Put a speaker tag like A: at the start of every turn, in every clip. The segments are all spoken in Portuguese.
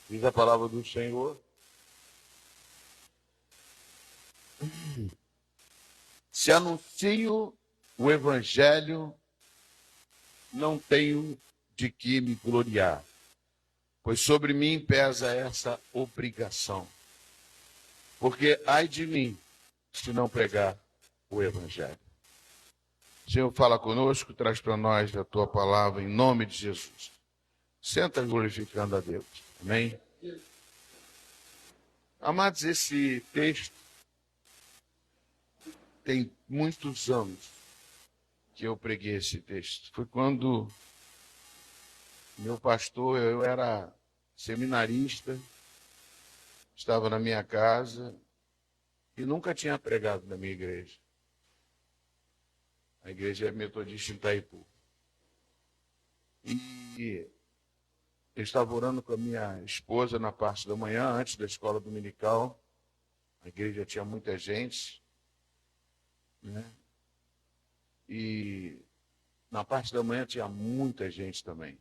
A: Diz a palavra do Senhor. Se anuncio o Evangelho, não tenho de que me gloriar, pois sobre mim pesa essa obrigação. Porque ai de mim, se não pregar o Evangelho. Senhor, fala conosco, traz para nós a tua palavra em nome de Jesus. Senta glorificando a Deus. Amém? Amados, esse texto tem muitos anos que eu preguei esse texto. Foi quando meu pastor, eu era seminarista, estava na minha casa e nunca tinha pregado na minha igreja. A igreja é metodista em Itaipu. E eu estava orando com a minha esposa na parte da manhã, antes da escola dominical. A igreja tinha muita gente, né? E na parte da manhã tinha muita gente também.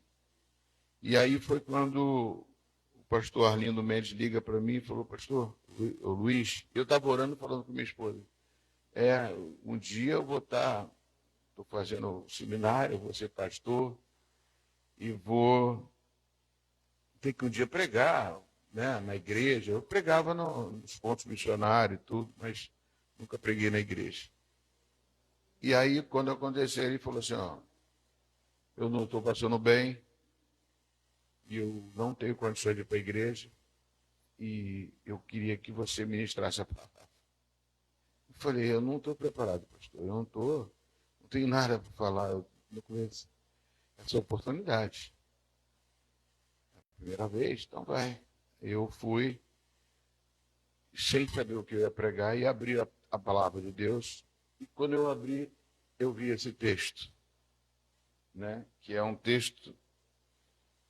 A: E aí foi quando o pastor Arlindo Mendes liga para mim e falou: pastor, o Luiz, eu estava orando falando com minha esposa. Um dia eu vou estou fazendo seminário, vou ser pastor e vou ter que um dia pregar, né, na igreja. Eu pregava nos pontos missionários e tudo, mas nunca preguei na igreja. E aí, quando aconteceu, ele falou assim: ó, eu não estou passando bem, e eu não tenho condições de ir para a igreja, e eu queria que você ministrasse a palavra. Eu falei: eu não estou preparado, pastor, eu não tenho nada para falar, eu não conheço essa oportunidade. É a primeira vez, então vai. Eu fui, sem saber o que eu ia pregar, e abri a palavra de Deus, e quando eu abri, eu vi esse texto, né, que é um texto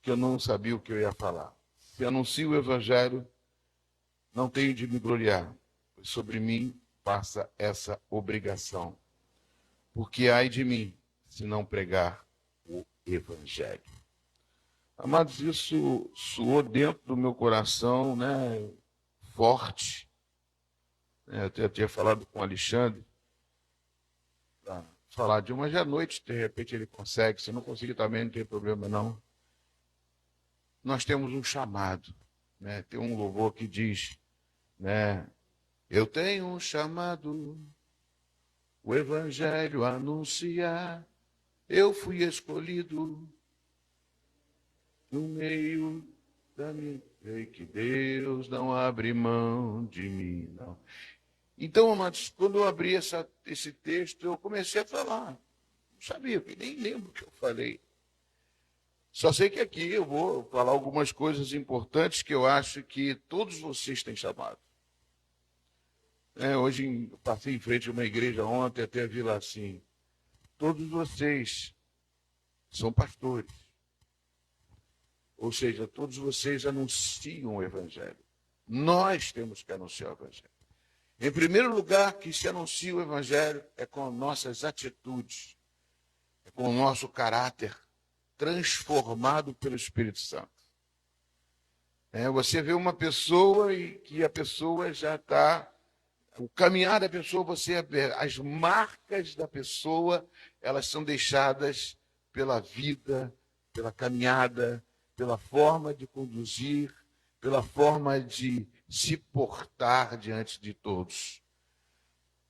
A: que eu não sabia o que eu ia falar. Se anuncio o Evangelho, não tenho de me gloriar, pois sobre mim passa essa obrigação. Porque ai de mim, se não pregar o Evangelho. Amados, isso soou dentro do meu coração, né, forte. Eu tinha falado com o Alexandre, para falar de uma já à noite, de repente ele consegue, se não conseguir também não tem problema não. Nós temos um chamado, né? Tem um louvor que diz, né? Eu tenho um chamado, o Evangelho a anunciar, eu fui escolhido no meio da minha... Sei que Deus não abre mão de mim, não. Então, amados, quando eu abri esse texto, eu comecei a falar. Não sabia, nem lembro o que eu falei. Só sei que aqui eu vou falar algumas coisas importantes que eu acho que todos vocês têm chamado. Hoje eu passei em frente a uma igreja ontem, até vi lá assim: todos vocês são pastores. Ou seja, todos vocês anunciam o Evangelho. Nós temos que anunciar o Evangelho. Em primeiro lugar, que se anuncia o Evangelho é com nossas atitudes, é com o nosso caráter transformado pelo Espírito Santo. Você vê uma pessoa e que a pessoa já está... O caminhar da pessoa, as marcas da pessoa, elas são deixadas pela vida, pela caminhada, pela forma de conduzir, pela forma de se portar diante de todos.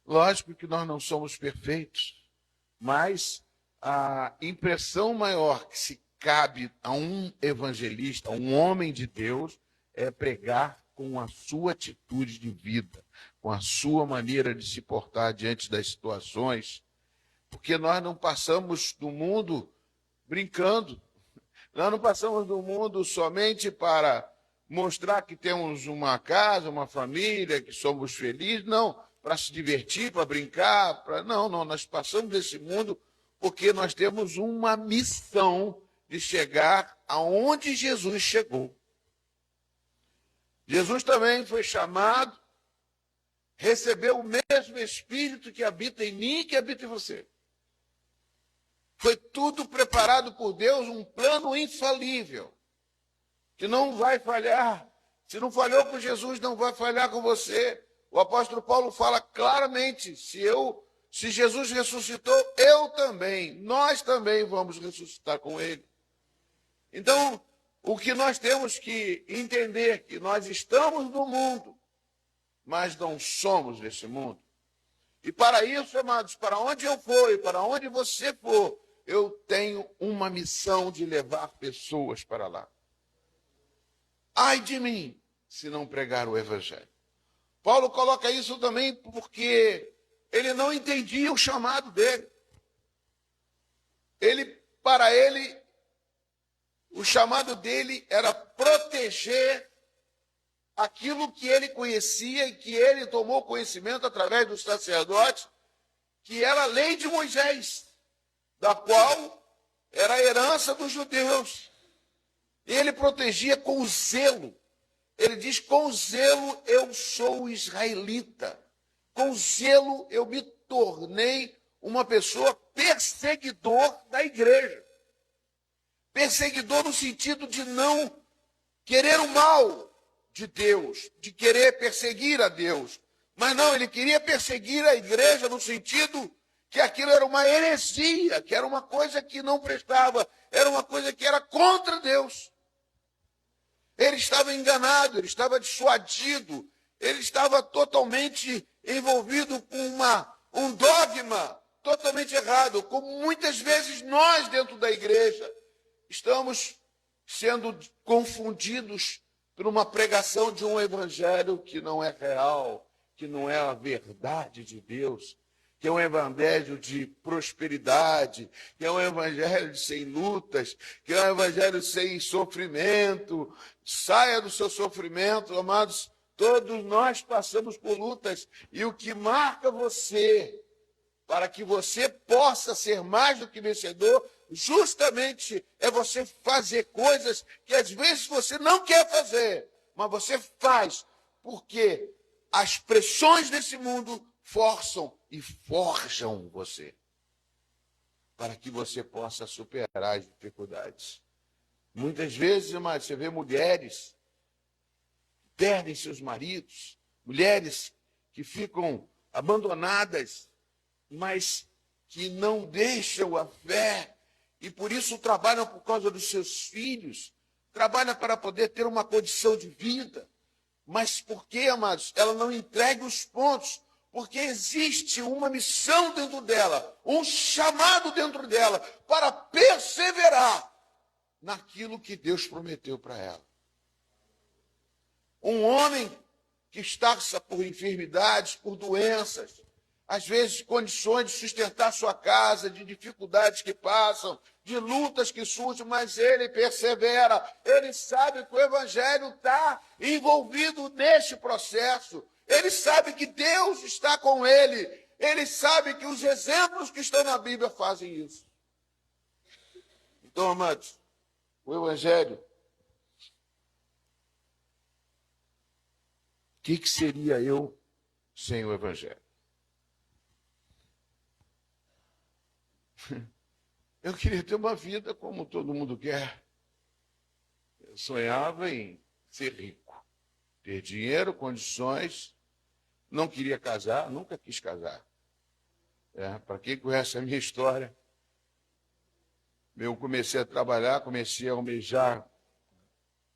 A: Lógico que nós não somos perfeitos, mas a impressão maior que se cabe a um evangelista, a um homem de Deus, é pregar com a sua atitude de vida, com a sua maneira de se portar diante das situações, porque nós não passamos do mundo brincando, nós não passamos do mundo somente para mostrar que temos uma casa, uma família, que somos felizes, não, para se divertir, para brincar, não, nós passamos desse mundo porque nós temos uma missão de chegar aonde Jesus chegou. Jesus também foi chamado, recebeu o mesmo Espírito que habita em mim e que habita em você. Foi tudo preparado por Deus, um plano infalível. que não vai falhar. Se não falhou com Jesus, não vai falhar com você. O apóstolo Paulo fala claramente, se Jesus ressuscitou, eu também, nós também vamos ressuscitar com ele. Então, o que nós temos que entender é que nós estamos no mundo, mas não somos desse mundo. E para isso, amados, para onde eu for e para onde você for, eu tenho uma missão de levar pessoas para lá. Ai de mim, se não pregar o evangelho. Paulo coloca isso também porque ele não entendia o chamado dele. Para ele, o chamado dele era proteger aquilo que ele conhecia e que ele tomou conhecimento através dos sacerdotes, que era a lei de Moisés, da qual era a herança dos judeus. Ele protegia com zelo. Ele diz, com zelo eu sou israelita. Com zelo eu me tornei uma pessoa perseguidor da igreja. Perseguidor no sentido de não querer o mal de Deus, de querer perseguir a Deus. Mas não, ele queria perseguir a igreja no sentido que aquilo era uma heresia, que era uma coisa que não prestava, era uma coisa que era contra Deus. Ele estava enganado, ele estava dissuadido, ele estava totalmente envolvido com um dogma totalmente errado, como muitas vezes nós dentro da igreja estamos sendo confundidos por uma pregação de um evangelho que não é real, que não é a verdade de Deus, que é um evangelho de prosperidade, que é um evangelho sem lutas, que é um evangelho sem sofrimento. Saia do seu sofrimento, amados. Todos nós passamos por lutas. E o que marca você, para que você possa ser mais do que vencedor, justamente é você fazer coisas que às vezes você não quer fazer, mas você faz, porque as pressões desse mundo forçam e forjam você, para que você possa superar as dificuldades. Muitas vezes, irmãos, você vê mulheres que perdem seus maridos, mulheres que ficam abandonadas, mas que não deixam a fé, e por isso trabalham por causa dos seus filhos, trabalham para poder ter uma condição de vida. Mas por que, amados? Ela não entrega os pontos, porque existe uma missão dentro dela, um chamado dentro dela, para perseverar naquilo que Deus prometeu para ela. Um homem que está por enfermidades, por doenças, às vezes condições de sustentar sua casa, de dificuldades que passam, de lutas que surgem, mas ele persevera. Ele sabe que o evangelho está envolvido neste processo. Ele sabe que Deus está com ele. Ele sabe que os exemplos que estão na Bíblia fazem isso. Então, amados, o evangelho, o que seria eu sem o evangelho? Eu queria ter uma vida como todo mundo quer. Eu sonhava em ser rico, ter dinheiro, condições. Não queria casar, nunca quis casar. Para quem conhece a minha história, eu comecei a trabalhar, comecei a almejar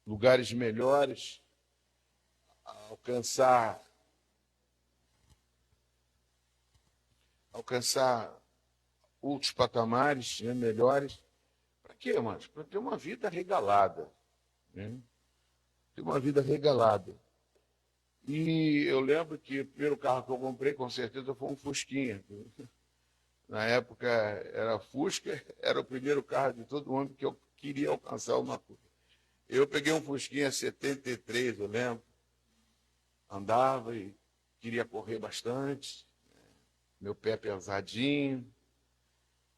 A: lugares melhores, a alcançar outros patamares, né, melhores. Para quê, irmãos? Para ter uma vida regalada. Né? Ter uma vida regalada. E eu lembro que o primeiro carro que eu comprei, com certeza, foi um Fusquinha. Na época era Fusca, era o primeiro carro de todo mundo que eu queria alcançar uma coisa. Eu peguei um Fusquinha 73, eu lembro. Andava e queria correr bastante. Meu pé pesadinho.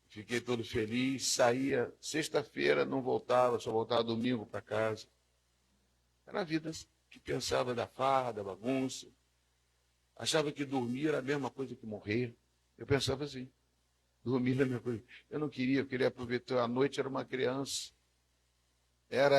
A: Fiquei todo feliz. Saía sexta-feira, não voltava, só voltava domingo para casa. Era a vida que pensava da farra, da bagunça. Achava que dormir era a mesma coisa que morrer. Eu pensava assim. Dormir era a mesma coisa. Eu não queria, eu queria aproveitar. A noite era uma criança. Era